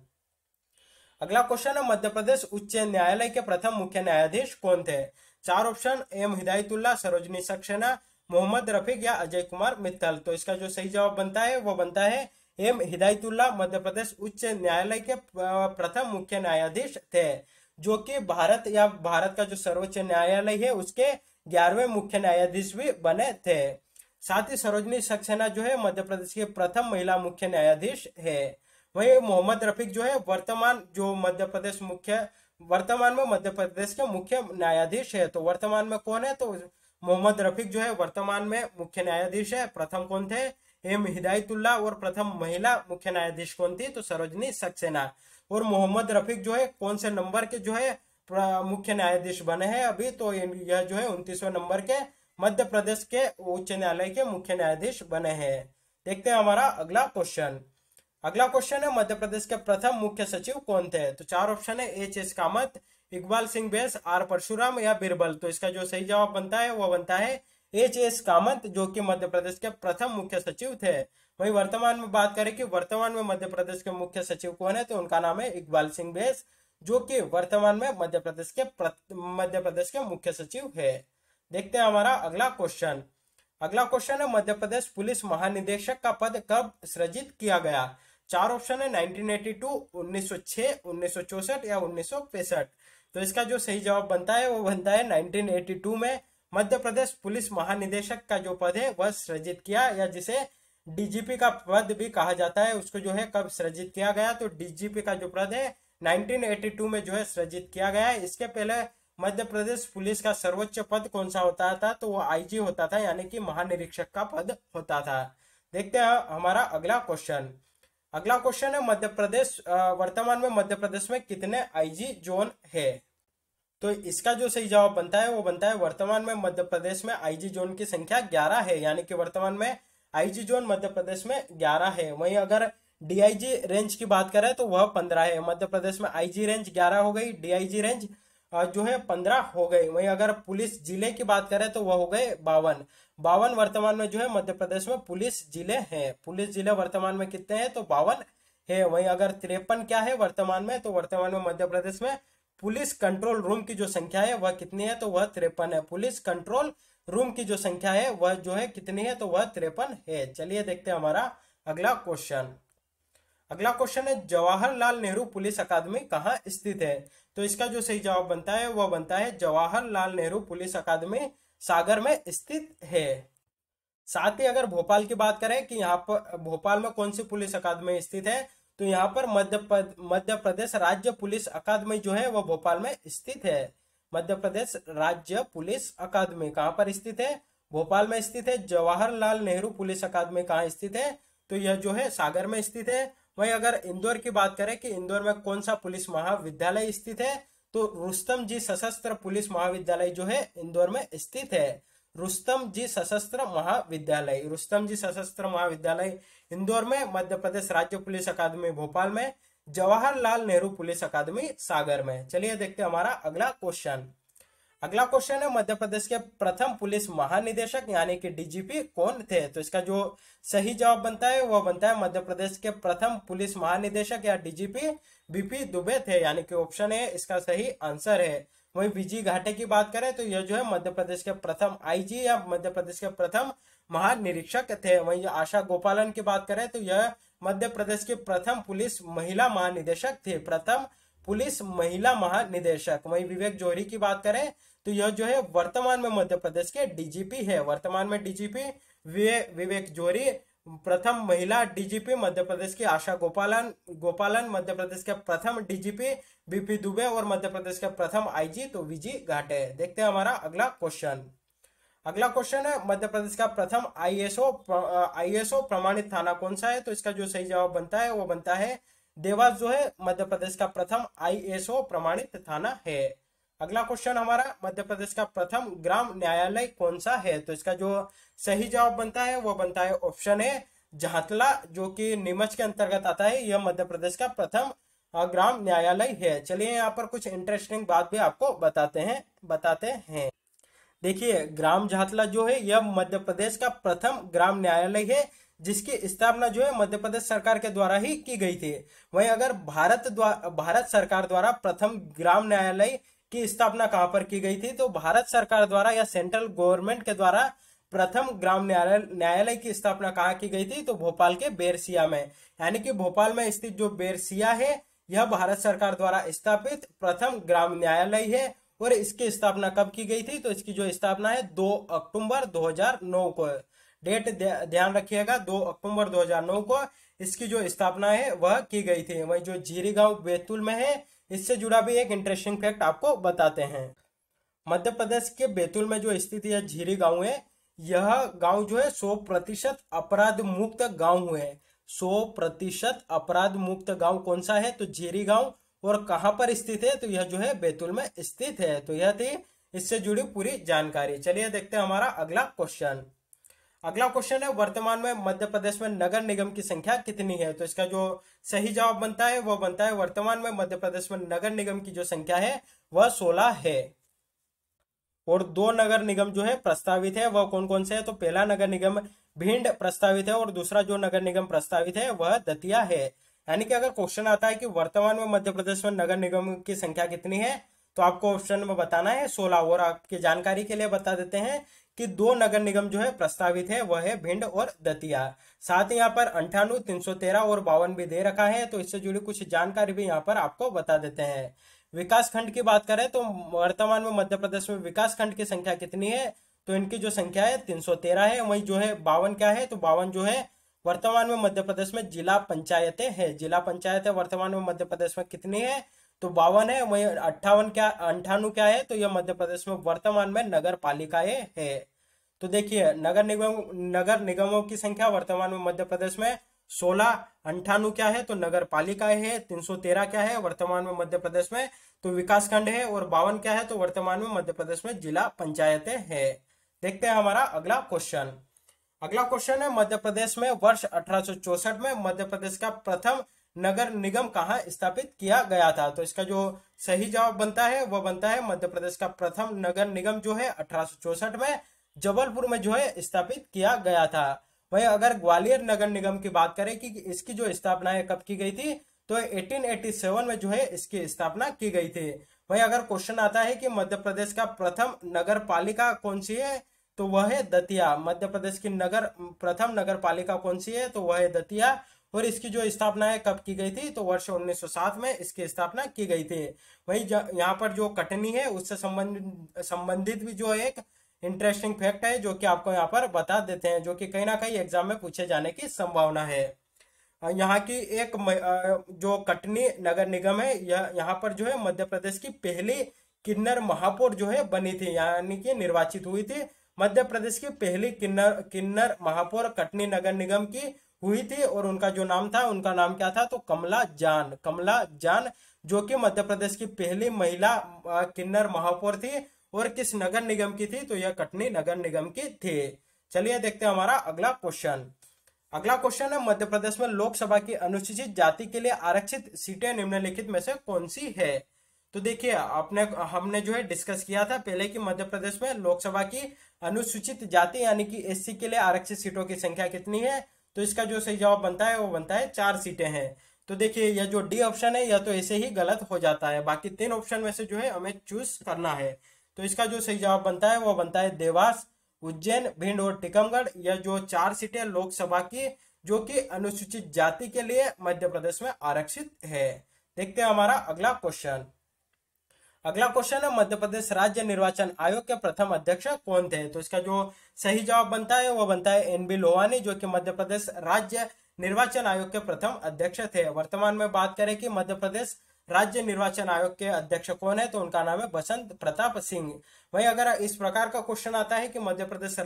अगला क्वेश्चन है, मध्य प्रदेश उच्च न्यायालय के प्रथम मुख्य न्यायाधीश कौन थे? चार ऑप्शन, एम हिदायतुल्ला, सरोजनी सक्सेना, मोहम्मद रफीक या अजय कुमार मित्तल। तो इसका जो सही जवाब बनता है वो बनता है एम हिदायतुल्ला मध्य प्रदेश उच्च न्यायालय के प्रथम मुख्य न्यायाधीश थे। जो कि भारत का जो सर्वोच्च न्यायालय है उसके 11वें मुख्य न्यायाधीश भी बने थे। साथ ही सरोजनी सक्सेना जो है मध्य प्रदेश की प्रथम महिला मुख्य न्यायाधीश है। वही मोहम्मद रफीक जो है वर्तमान में मध्य प्रदेश के मुख्य न्यायाधीश है। तो वर्तमान में कौन है? तो मोहम्मद रफीक जो है वर्तमान में मुख्य न्यायाधीश है। प्रथम कौन थे? एम हिदायतुल्लाह। और प्रथम महिला मुख्य न्यायाधीश कौन थी? तो सरोजनी सक्सेना। और मोहम्मद रफीक जो है कौन से नंबर के जो है मुख्य न्यायाधीश बने हैं अभी? तो यह जो है 29वें नंबर के मध्य प्रदेश के उच्च न्यायालय के मुख्य न्यायाधीश बने हैं। देखते हैं हमारा अगला क्वेश्चन। अगला क्वेश्चन है मध्य प्रदेश के प्रथम मुख्य सचिव कौन थे? तो 4 ऑप्शन है, एच.एस. कामत, इकबाल सिंह बैस, आर परशुराम या बिरबल। तो इसका जो सही जवाब बनता है वो बनता है एच.एस. कामत, जो कि मध्य प्रदेश के प्रथम मुख्य सचिव थे। वही वर्तमान में बात करें कि वर्तमान में मध्य प्रदेश के मुख्य सचिव कौन है? तो उनका नाम है इकबाल सिंह बैस, जो कि वर्तमान में मध्य प्रदेश के मुख्य सचिव है। देखते हैं हमारा अगला क्वेश्चन। अगला क्वेश्चन है मध्य प्रदेश पुलिस महानिदेशक का पद कब सृजित किया गया? 4 ऑप्शन है, 1982, 1906, 1964 या 1965। तो इसका जो सही जवाब बनता है वो बनता है 1982 में मध्य प्रदेश पुलिस महानिदेशक का जो पद है वह सृजित किया, या जिसे डीजीपी का पद भी कहा जाता है, उसको जो है कब सृजित किया गया? तो डीजीपी का जो पद है 1982 में जो है सृजित किया गया है। इसके पहले मध्य प्रदेश पुलिस का सर्वोच्च पद कौन सा होता था? तो वो आईजी होता था, यानी कि महानिरीक्षक का पद होता था। देखते हैं हमारा अगला क्वेश्चन। अगला क्वेश्चन है वर्तमान में मध्य प्रदेश में कितने आईजी जोन है? तो इसका जो सही जवाब बनता है वो बनता है वर्तमान में मध्य प्रदेश में आईजी जोन की संख्या 11 है, यानी कि वर्तमान में आईजी जोन मध्य प्रदेश में 11 है। वहीं अगर डीआईजी रेंज की बात करें तो वह 15 है। मध्य प्रदेश में आईजी रेंज 11 हो गई, डीआईजी रेंज जो है 15 हो गई। वहीं अगर पुलिस जिले की बात करें तो वह हो गए 52 वर्तमान में जो है मध्य प्रदेश में पुलिस जिले हैं। पुलिस जिले वर्तमान में कितने हैं? तो 52 है। वहीं अगर 53 क्या है वर्तमान में? तो वर्तमान में मध्य प्रदेश में पुलिस कंट्रोल रूम की जो संख्या है वह कितनी है? तो वह 53 है। पुलिस कंट्रोल रूम की जो संख्या है वह जो है कितनी है? तो वह 53 है। चलिए देखते हैं हमारा अगला क्वेश्चन। अगला क्वेश्चन है जवाहरलाल नेहरू पुलिस अकादमी कहाँ स्थित है? तो इसका जो सही जवाब बनता है वह बनता है जवाहरलाल नेहरू पुलिस अकादमी सागर में स्थित है। साथ ही अगर भोपाल की बात करें कि यहाँ पर भोपाल में कौन सी पुलिस अकादमी स्थित है, तो यहाँ पर मध्य प्रदेश राज्य पुलिस अकादमी जो है वह भोपाल में स्थित है। मध्य प्रदेश राज्य पुलिस अकादमी कहाँ पर स्थित है? भोपाल में स्थित है। जवाहरलाल नेहरू पुलिस अकादमी कहाँ स्थित है? तो यह जो है सागर में स्थित है। वहीं अगर इंदौर की बात करें कि इंदौर में कौन सा पुलिस महाविद्यालय स्थित है, तो रुस्तम जी सशस्त्र पुलिस महाविद्यालय जो है इंदौर में स्थित है। रुस्तम जी सशस्त्र महाविद्यालय इंदौर में, मध्य प्रदेश राज्य पुलिस अकादमी भोपाल में, जवाहरलाल नेहरू पुलिस अकादमी सागर में। चलिए देखते हैं हमारा अगला क्वेश्चन। अगला क्वेश्चन है मध्य प्रदेश के प्रथम पुलिस महानिदेशक यानी कि डीजीपी कौन थे? तो इसका जो सही जवाब बनता है वह बनता है मध्य प्रदेश के प्रथम पुलिस महानिदेशक या डीजीपी बीपी दुबे थे, यानी कि ऑप्शन ए इसका सही आंसर है। वहीं विजी घाटे की बात करें तो यह जो है मध्य प्रदेश के प्रथम आईजी या मध्य प्रदेश के प्रथम महानिरीक्षक थे। वहीं आशा गोपालन की बात करें तो यह मध्य प्रदेश के प्रथम पुलिस महिला महानिदेशक थे, प्रथम पुलिस महिला महानिदेशक। वहीं विवेक जौहरी की बात करें तो यह जो है वर्तमान में मध्य प्रदेश के डीजीपी है। वर्तमान में डीजीपी विवेक जौहरी, प्रथम महिला डीजीपी मध्य प्रदेश की आशा गोपालन, मध्य प्रदेश के प्रथम डीजीपी बीपी दुबे और मध्य प्रदेश के प्रथम आईजी तो विजी घाटे। देखते हैं हमारा अगला क्वेश्चन। अगला क्वेश्चन है मध्य प्रदेश का प्रथम आईएसओ प्रमाणित थाना कौन सा है? तो इसका जो सही जवाब बनता है वो बनता है देवास जो है मध्य प्रदेश का प्रथम आईएसओ प्रमाणित थाना है। अगला क्वेश्चन हमारा मध्य प्रदेश का प्रथम ग्राम न्यायालय कौन सा है? तो इसका जो सही जवाब बनता है वो बनता है ऑप्शन है झातला, जो कि नीमच के अंतर्गत आता है। यह मध्य प्रदेश का प्रथम ग्राम न्यायालय है। चलिए यहाँ पर कुछ इंटरेस्टिंग बात भी आपको बताते हैं। देखिए ग्राम झातला जो है यह मध्य प्रदेश का प्रथम ग्राम न्यायालय है, जिसकी स्थापना जो है मध्य प्रदेश सरकार के द्वारा ही की गई थी। वहीं अगर भारत सरकार द्वारा प्रथम ग्राम न्यायालय की स्थापना कहां पर की गई थी? तो भारत सरकार द्वारा या सेंट्रल गवर्नमेंट के द्वारा प्रथम ग्राम न्यायालय की स्थापना कहां की गई थी? तो भोपाल के बैरसिया में, यानी कि भोपाल में स्थित जो बैरसिया है यह भारत सरकार द्वारा स्थापित प्रथम ग्राम न्यायालय है। और इसकी स्थापना कब की गई थी? तो इसकी जो स्थापना है 2 अक्टूबर 2009 को। डेट ध्यान रखिएगा, 2 अक्टूबर 2009 को इसकी जो स्थापना है वह की गई थी। वही जो झीरी गांव बैतूल में है, इससे जुड़ा भी एक इंटरेस्टिंग फैक्ट आपको बताते हैं। मध्य प्रदेश के बैतूल में जो स्थित यह झीरी गांव है, यह गांव जो है 100% अपराध मुक्त गांव है। 100% अपराध मुक्त गांव कौन सा है? तो झीरी गांव। और कहां पर स्थित है? तो यह जो है बैतूल में स्थित है। तो यह थी इससे जुड़ी पूरी जानकारी। चलिए देखते हैं हमारा अगला क्वेश्चन। अगला क्वेश्चन है, वर्तमान में मध्य प्रदेश में नगर निगम की संख्या कितनी है? तो इसका जो सही जवाब बनता है वो बनता है, वर्तमान में मध्य प्रदेश में नगर निगम की जो संख्या है वह 16 है। और 2 नगर निगम जो है प्रस्तावित है, वह कौन कौन से है? तो पहला नगर निगम भिंड प्रस्तावित है और दूसरा जो नगर निगम प्रस्तावित है वह दतिया है। यानी कि अगर क्वेश्चन आता है कि वर्तमान में मध्य प्रदेश में नगर निगम की संख्या कितनी है, तो आपको ऑप्शन में बताना है 16। और आपकी जानकारी के लिए बता देते हैं कि 2 नगर निगम जो है प्रस्तावित है, वह है भिंड और दतिया। साथ ही यहाँ पर 98, 313 और 52 भी दे रखा है। तो इससे जुड़ी कुछ जानकारी भी यहाँ पर आपको बता देते हैं। विकास खंड की बात करें तो वर्तमान में मध्य प्रदेश में विकास खंड की संख्या कितनी है? तो इनकी जो संख्या है 313 है। वही जो है 52 क्या है? तो 52 जो है वर्तमान में मध्य प्रदेश में जिला पंचायतें है। जिला पंचायतें वर्तमान में मध्य प्रदेश में कितनी है? तो 52 है। वही 98 क्या है? तो यह मध्य प्रदेश में वर्तमान में नगर पालिकाएं है। तो देखिए नगर निगमों की संख्या वर्तमान में मध्य प्रदेश में 16। 98 क्या है? तो नगर पालिकाएं है। 313 क्या है? वर्तमान में मध्य प्रदेश में तो विकास खंड है। और 52 क्या है? तो वर्तमान में मध्य प्रदेश में जिला पंचायतें है। देखते हैं हमारा अगला क्वेश्चन। अगला क्वेश्चन है, मध्य प्रदेश में वर्ष 1864 में मध्य प्रदेश का प्रथम नगर निगम कहाँ स्थापित किया गया था? तो इसका जो सही जवाब बनता है वह बनता है, मध्य प्रदेश का प्रथम नगर निगम जो है 1864 में जबलपुर में जो है स्थापित किया गया था। वहीं अगर ग्वालियर नगर निगम की बात करें कि इसकी जो स्थापना है कब की गई थी, तो 1887 में जो है इसकी स्थापना की गई थी। वहीं अगर क्वेश्चन आता है कि मध्य प्रदेश का प्रथम नगर पालिका कौन सी है, तो वह है दतिया। मध्य प्रदेश की प्रथम नगर पालिका कौन सी है? तो वह है दतिया। और इसकी जो स्थापना है कब की गई थी? तो वर्ष 1907 में इसकी स्थापना की गई थी। वही यहाँ पर जो कटनी है उससे संबंधित भी जो एक इंटरेस्टिंग फैक्ट है जो कि आपको यहाँ पर बता देते हैं, जो कि कहीं ना कहीं एग्जाम में पूछे जाने की संभावना है। यहाँ की एक जो कटनी नगर निगम है, यहाँ पर जो है मध्य प्रदेश की पहली किन्नर महापौर जो है बनी थी, यानी कि निर्वाचित हुई थी। मध्य प्रदेश की पहली किन्नर महापौर कटनी नगर निगम की हुई थी। और उनका जो नाम था, उनका नाम क्या था? तो कमला जान, जो कि मध्य प्रदेश की पहली महिला किन्नर महापौर थी। और किस नगर निगम की थी? तो यह कटनी नगर निगम की थी। चलिए देखते हैं हमारा अगला क्वेश्चन। अगला क्वेश्चन है, मध्य प्रदेश में लोकसभा की अनुसूचित जाति के लिए आरक्षित सीटें निम्नलिखित में से कौन सी है? तो देखिए हमने जो है डिस्कस किया था पहले कि मध्य प्रदेश में लोकसभा की अनुसूचित जाति यानी कि एससी के लिए आरक्षित सीटों की संख्या कितनी है? तो इसका जो सही जवाब बनता है वो बनता है 4 सीटें हैं। तो देखिए यह जो डी ऑप्शन है यह तो ऐसे ही गलत हो जाता है, बाकी 3 ऑप्शन में से जो है हमें चूज करना है। तो इसका जो सही जवाब बनता है वो बनता है देवास, उज्जैन, भिंड और टीकमगढ़। यह जो 4 सीटें लोकसभा की जो कि अनुसूचित जाति के लिए मध्य प्रदेश में आरक्षित है। देखते हैं हमारा अगला क्वेश्चन। अगला क्वेश्चन है, मध्य प्रदेश राज्य निर्वाचन आयोग के प्रथम अध्यक्ष कौन थे? तो इसका जो सही जवाब बनता है वो बनता है एनबी लोहानी, जो कि मध्य प्रदेश राज्य निर्वाचन आयोग के प्रथम अध्यक्ष थे। वर्तमान में बात करें कि मध्य प्रदेश राज्य निर्वाचन आयोग के अध्यक्ष कौन है, तो उनका नाम है बसंत प्रताप सिंह। वहीं अगर इस प्रकार का क्वेश्चन आता है कि मध्य प्रदेश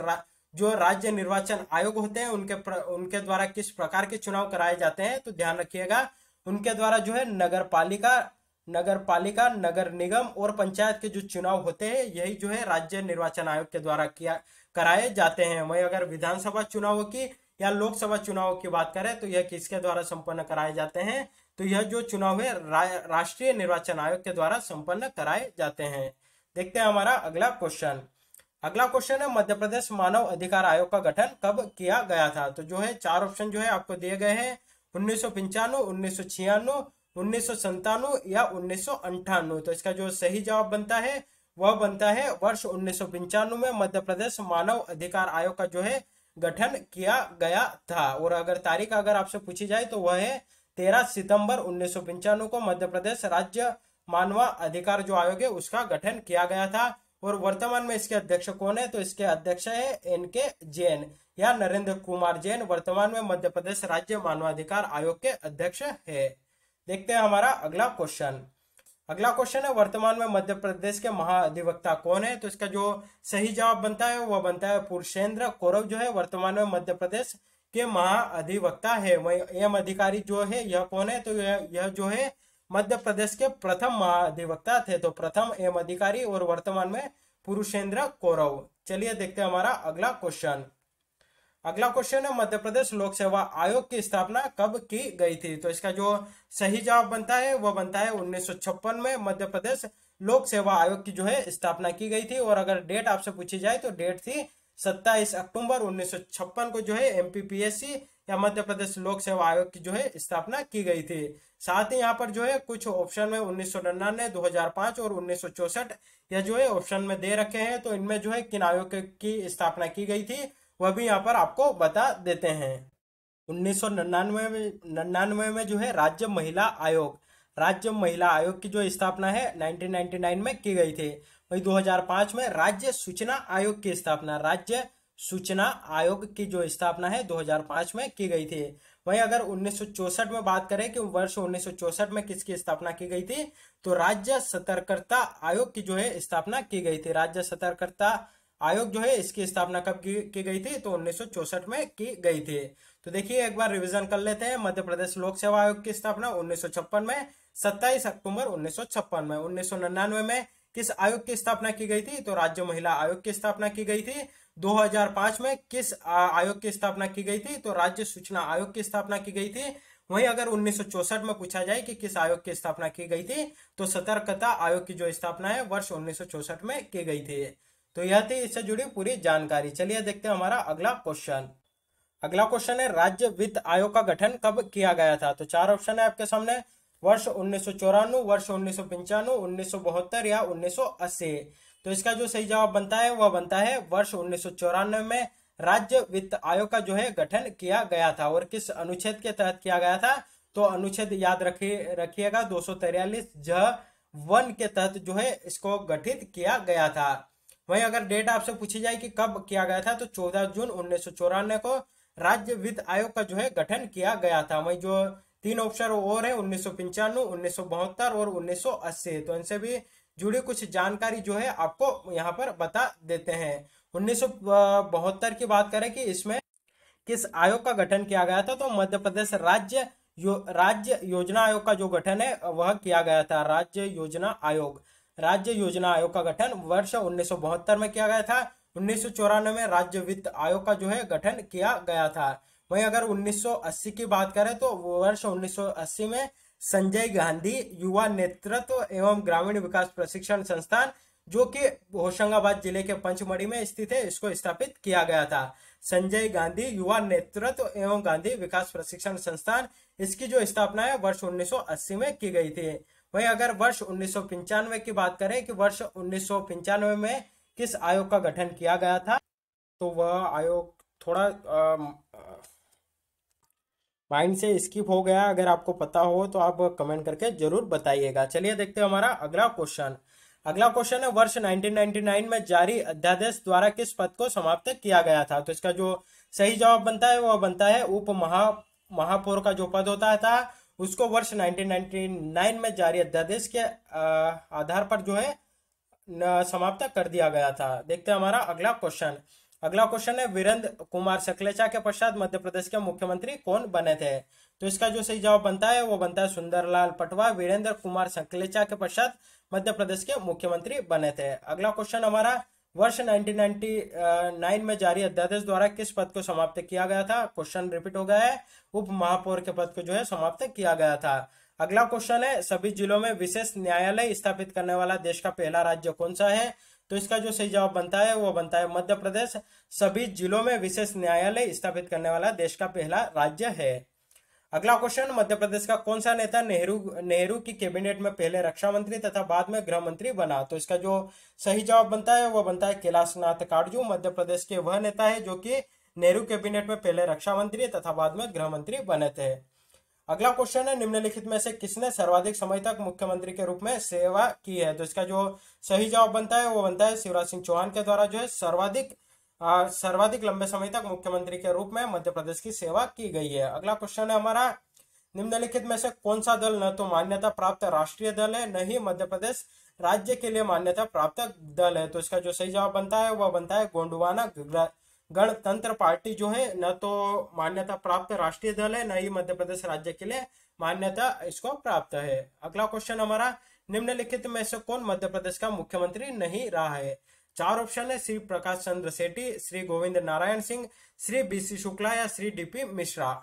जो राज्य निर्वाचन आयोग होते हैं उनके द्वारा किस प्रकार के चुनाव कराए जाते हैं, तो ध्यान रखिएगा उनके द्वारा जो है नगर पालिका, नगर निगम और पंचायत के जो चुनाव होते हैं यही जो है राज्य निर्वाचन आयोग के द्वारा कराए जाते हैं। वहीं अगर विधानसभा चुनावों की या लोकसभा चुनावों की बात करें तो यह किसके द्वारा संपन्न कराए जाते हैं? तो यह जो चुनाव है राष्ट्रीय निर्वाचन आयोग के द्वारा संपन्न कराए जाते हैं। देखते हैं हमारा अगला क्वेश्चन। अगला क्वेश्चन है, मध्य प्रदेश मानव अधिकार आयोग का गठन कब किया गया था? तो जो है 4 ऑप्शन जो है आपको दिए गए हैं, 1995, 1996, 1997 या 1998। तो इसका जो सही जवाब बनता है वह बनता है वर्ष 1995 में मध्य प्रदेश मानव अधिकार आयोग का जो है गठन किया गया था। और अगर तारीख अगर आपसे पूछी जाए तो वह है 13 सितंबर 1995 को मध्य प्रदेश राज्य मानव अधिकार जो आयोग है उसका गठन किया गया था। और वर्तमान में इसके अध्यक्ष कौन है? तो इसके अध्यक्ष है एन.के. जैन या नरेंद्र कुमार जैन, वर्तमान में मध्य प्रदेश राज्य मानवाधिकार आयोग के अध्यक्ष है। देखते हैं हमारा अगला क्वेश्चन। अगला क्वेश्चन है वर्तमान में मध्य प्रदेश के महाअधिवक्ता कौन है? तो इसका जो सही जवाब बनता है वह बनता है पुरुषेंद्र कौरव जो है वर्तमान में मध्य प्रदेश के महाअधिवक्ता है। वही एम अधिकारी जो है यह कौन है? तो यह जो है मध्य प्रदेश के प्रथम महाअधिवक्ता थे, तो प्रथम एम अधिकारी और वर्तमान में पुरुषेंद्र कौरव। चलिए देखते हैं हमारा अगला क्वेश्चन। अगला क्वेश्चन है मध्य प्रदेश लोक सेवा आयोग की स्थापना कब की गई थी? तो इसका जो सही जवाब बनता है वह बनता है 1956 में मध्य प्रदेश लोक सेवा आयोग की जो है स्थापना की गई थी। और अगर डेट आपसे पूछी जाए तो डेट थी 27 अक्टूबर 1956 को जो है एमपीपीएससी या मध्य प्रदेश लोक सेवा आयोग की जो है स्थापना की गई थी। साथ ही यहाँ पर जो है कुछ ऑप्शन में 1999, 2005 और 1964 यह जो है ऑप्शन में दे रखे हैं। तो इनमें जो है किन आयोग की स्थापना की गई थी वह भी यहाँ पर आपको बता देते हैं। 1999 में जो है राज्य महिला आयोग की जो स्थापना है 1999 में की गई थी। वही 2005 में राज्य सूचना आयोग की स्थापना जो स्थापना है 2005 में की गई थी। वहीं अगर 1964 में बात करें कि वर्ष 1964 में किसकी स्थापना की गई थी, तो राज्य सतर्कता आयोग की जो है स्थापना की गई थी। राज्य सतर्कता आयोग जो है इसकी स्थापना कब की गई थी? तो 1964 में की गई थी। तो देखिए एक बार रिवीजन कर लेते हैं। मध्य प्रदेश लोक सेवा आयोग की स्थापना 1956 में 27 अक्टूबर 1956 में। 1999 में किस आयोग की स्थापना की गई थी? तो राज्य महिला आयोग की स्थापना की गई थी। 2005 में किस आयोग की स्थापना की गई थी? तो राज्य सूचना आयोग की स्थापना की गई थी। वहीं अगर 1964 में पूछा जाए कि किस आयोग की स्थापना की गई थी, तो सतर्कता आयोग की जो स्थापना है वर्ष 1964 में की गई थी। तो यह थी इससे जुड़ी पूरी जानकारी। चलिए देखते हैं हमारा अगला क्वेश्चन। अगला क्वेश्चन है राज्य वित्त आयोग का गठन कब किया गया था? तो चार ऑप्शन है आपके सामने, वर्ष 1994, वर्ष 1995, 1972 या 1980। तो इसका जो सही जवाब बनता है वह बनता है वर्ष 1994 में राज्य वित्त आयोग का जो है गठन किया गया था। और किस अनुच्छेद के तहत किया गया था? तो अनुच्छेद याद रखिएगा 243(j)(1) के तहत जो है इसको गठित किया गया था। वहीं अगर डेट आपसे पूछी जाए कि कब किया गया था, तो 14 जून 1994 को राज्य वित्त आयोग का जो है गठन किया गया था। वहीं जो तीन ऑप्शन और है 1995, 1972 और 1980, तो इनसे भी जुड़ी कुछ जानकारी जो है आपको यहाँ पर बता देते हैं। 1972 की बात करें कि इसमें किस आयोग का गठन किया गया था, तो मध्य प्रदेश राज्य योजना आयोग का जो गठन है वह किया गया था। राज्य योजना आयोग का गठन वर्ष 1972 में किया गया था। 1994 में राज्य वित्त आयोग का जो है गठन किया गया था। वहीं अगर 1980 की बात करें तो वर्ष 1980 में संजय गांधी युवा नेतृत्व एवं ग्रामीण विकास प्रशिक्षण संस्थान, जो कि होशंगाबाद जिले के पंचमढ़ी में स्थित है, इसको स्थापित किया गया था। संजय गांधी युवा नेतृत्व एवं गांधी विकास प्रशिक्षण संस्थान, इसकी जो स्थापना है वर्ष 1980 में की गई थी। वहीं अगर वर्ष 1995 की बात करें कि वर्ष 1995 में किस आयोग का गठन किया गया था, तो वह आयोग थोड़ा माइंड से स्किप हो गया। अगर आपको पता हो तो आप कमेंट करके जरूर बताइएगा। चलिए देखते हैं हमारा अगला क्वेश्चन। अगला क्वेश्चन है वर्ष 1999 में जारी अध्यादेश द्वारा किस पद को समाप्त किया गया था? तो इसका जो सही जवाब बनता है वह बनता है उप महापौर का जो पद होता था उसको वर्ष 1999 में जारी अध्यादेश के आधार पर जो है समाप्त कर दिया गया था। देखते हैं हमारा अगला क्वेश्चन। अगला क्वेश्चन है वीरेंद्र कुमार सकलेचा के पश्चात मध्य प्रदेश के मुख्यमंत्री कौन बने थे? तो इसका जो सही जवाब बनता है वो बनता है सुंदरलाल पटवा। वीरेंद्र कुमार सकलेचा के पश्चात मध्य प्रदेश के मुख्यमंत्री बने थे। अगला क्वेश्चन हमारा वर्ष 1999 में जारी अध्यादेश द्वारा किस पद को समाप्त किया गया था? क्वेश्चन रिपीट हो गया है, उप महापौर के पद को जो है समाप्त किया गया था। अगला क्वेश्चन है सभी जिलों में विशेष न्यायालय स्थापित करने वाला देश का पहला राज्य कौन सा है? तो इसका जो सही जवाब बनता है वो बनता है मध्य प्रदेश। सभी जिलों में विशेष न्यायालय स्थापित करने वाला देश का पहला राज्य है। अगला क्वेश्चन, मध्य प्रदेश का कौन सा नेता नेहरू की कैबिनेट में पहले रक्षा मंत्री तथा बाद में गृह मंत्री बना? तो इसका जो सही जवाब बनता है वो बनता है कैलाशनाथ काटजू। मध्य प्रदेश के वह नेता है जो कि नेहरू कैबिनेट में पहले रक्षा मंत्री तथा बाद में गृह मंत्री बने थे। अगला क्वेश्चन है, निम्नलिखित में से किसने सर्वाधिक समय तक मुख्यमंत्री के रूप में सेवा की है? तो इसका जो सही जवाब बनता है वो बनता है शिवराज सिंह चौहान के द्वारा जो है सर्वाधिक लंबे समय तक मुख्यमंत्री के रूप में मध्य प्रदेश की सेवा की गई है। अगला क्वेश्चन है हमारा, निम्नलिखित में से कौन सा दल न तो मान्यता प्राप्त राष्ट्रीय दल है, न ही मध्य प्रदेश राज्य के लिए मान्यता प्राप्त दल है? तो इसका जो सही जवाब बनता है वह बनता है गोंडवाना गणतंत्र पार्टी जो है न तो मान्यता प्राप्त राष्ट्रीय दल है, न ही मध्य प्रदेश राज्य के लिए मान्यता इसको प्राप्त है। अगला क्वेश्चन हमारा, निम्नलिखित में से कौन मध्य प्रदेश का मुख्यमंत्री नहीं रहा है? चार ऑप्शन है, श्री प्रकाश चंद्र सेठी, श्री गोविंद नारायण सिंह, श्री बीसी शुक्ला या श्री डीपी मिश्रा।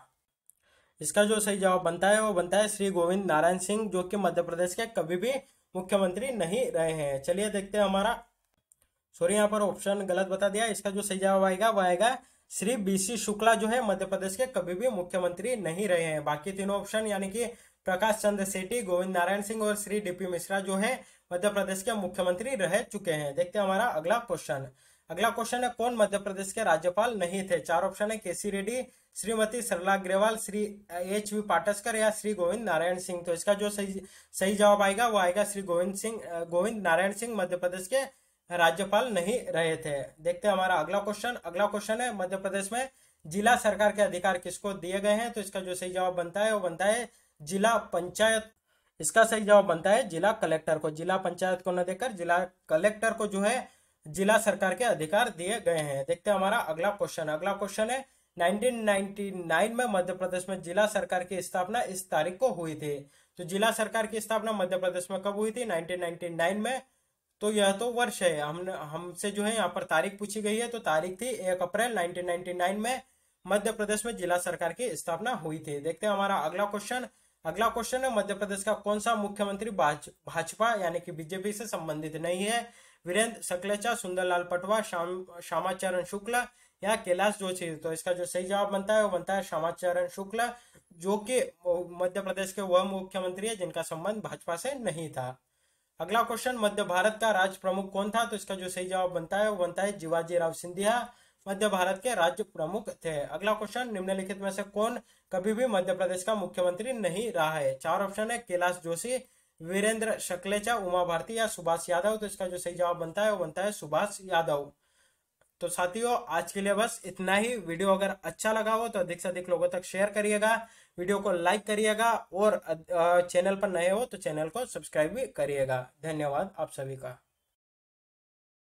इसका जो सही जवाब बनता है वो बनता है श्री गोविंद नारायण सिंह, जो कि मध्य प्रदेश के कभी भी मुख्यमंत्री नहीं रहे हैं। चलिए देखते हैं हमारा, सॉरी यहाँ पर ऑप्शन गलत बता दिया। इसका जो सही जवाब आएगा वह आएगा श्री बीसी शुक्ला जो है मध्य प्रदेश के कभी भी मुख्यमंत्री नहीं रहे हैं। बाकी तीनों ऑप्शन यानी कि प्रकाश चंद्र सेठी, गोविंद नारायण सिंह और श्री डीपी मिश्रा जो है मध्य प्रदेश के मुख्यमंत्री रह चुके हैं। देखते हैं हमारा अगला क्वेश्चन। अगला क्वेश्चन है, कौन मध्य प्रदेश के राज्यपाल नहीं थे? चार ऑप्शन है, केसी रेड्डी, श्रीमती सरला अग्रवाल, श्री एच वी पाटस्कर या श्री गोविंद नारायण सिंह। तो इसका जो सही जवाब आएगा वो आएगा श्री गोविंद नारायण सिंह मध्य प्रदेश के राज्यपाल नहीं रहे थे। देखते हैं हमारा अगला क्वेश्चन। अगला क्वेश्चन है, मध्य प्रदेश में जिला सरकार के अधिकार किसको दिए गए हैं? तो इसका जो सही जवाब बनता है वो बनता है जिला पंचायत। इसका सही जवाब बनता है जिला कलेक्टर को। जिला पंचायत को न देकर जिला कलेक्टर को जो है जिला सरकार के अधिकार दिए गए हैं। देखते हैं हमारा अगला क्वेश्चन। अगला क्वेश्चन है, 1999 में मध्य प्रदेश में जिला सरकार की स्थापना इस तारीख को हुई थी। तो जिला सरकार की स्थापना मध्य प्रदेश में कब हुई थी? 1999 में। तो यह तो वर्ष है, हमसे जो है यहाँ पर तारीख पूछी गई है, तो तारीख थी 1 अप्रैल 1999 में मध्य प्रदेश में जिला सरकार की स्थापना हुई थी। देखते हैं हमारा अगला क्वेश्चन। अगला क्वेश्चन है, मध्य प्रदेश का कौन सा मुख्यमंत्री भाजपा यानी कि बीजेपी से संबंधित नहीं है? वीरेंद्र सकलेचा, सुंदरलाल पटवा, श्यामाचरण शुक्ला या कैलाश जोशी। तो इसका जो सही जवाब बनता है वो बनता है श्यामाचरण शुक्ला, जो कि मध्य प्रदेश के वह मुख्यमंत्री है जिनका संबंध भाजपा से नहीं था। अगला क्वेश्चन, मध्य भारत का राज्य प्रमुख कौन था? तो इसका जो सही जवाब बनता है वो बनता है शिवाजी राव सिंधिया मध्य भारत के राज्य प्रमुख थे। अगला क्वेश्चन, निम्नलिखित में से कौन कभी भी मध्य प्रदेश का मुख्यमंत्री नहीं रहा है? चार ऑप्शन है, कैलाश जोशी, वीरेंद्र शकलेचा, उमा भारती या सुभाष यादव। तो इसका जो सही जवाब बनता है वो बनता है सुभाष यादव। तो साथियों आज के लिए बस इतना ही। वीडियो अगर अच्छा लगा हो तो अधिक से अधिक लोगों तक शेयर करिएगा, वीडियो को लाइक करिएगा और चैनल पर नए हो तो चैनल को सब्सक्राइब भी करिएगा। धन्यवाद आप सभी का।